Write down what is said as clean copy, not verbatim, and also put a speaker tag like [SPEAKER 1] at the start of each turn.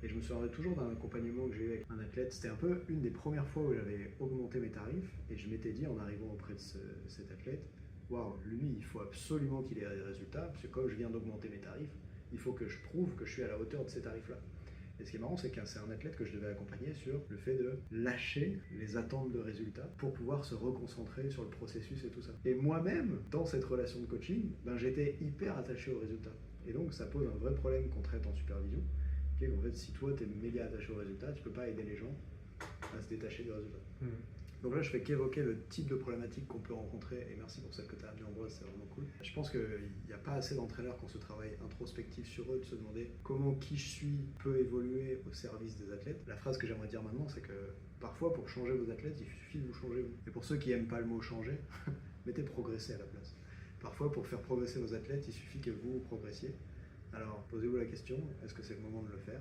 [SPEAKER 1] Et je me souviendrai toujours d'un accompagnement que j'ai eu avec un athlète. C'était un peu une des premières fois où j'avais augmenté mes tarifs. Et je m'étais dit en arrivant auprès de cet athlète, waouh, lui, il faut absolument qu'il ait des résultats, parce que comme je viens d'augmenter mes tarifs, il faut que je prouve que je suis à la hauteur de ces tarifs-là. Et ce qui est marrant, c'est que c'est un athlète que je devais accompagner sur le fait de lâcher les attentes de résultats pour pouvoir se reconcentrer sur le processus et tout ça. Et moi-même, dans cette relation de coaching, j'étais hyper attaché aux résultats. Et donc, ça pose un vrai problème qu'on traite en supervision, qui est qu'en fait, si toi, tu es méga attaché aux résultats, tu peux pas aider les gens à se détacher des résultats. Donc là, je fais qu'évoquer le type de problématique qu'on peut rencontrer, et merci pour celle que tu as amenée en Ambroise, c'est vraiment cool. Je pense qu'il n'y a pas assez d'entraîneurs qui ont ce travail introspectif sur eux, de se demander comment qui je suis peut évoluer au service des athlètes. La phrase que j'aimerais dire maintenant, c'est que parfois, pour changer vos athlètes, il suffit de vous changer vous. Et pour ceux qui n'aiment pas le mot changer, mettez progresser à la place. Parfois, pour faire progresser vos athlètes, il suffit que vous progressiez. Alors, posez-vous la question, est-ce que c'est le moment de le faire ?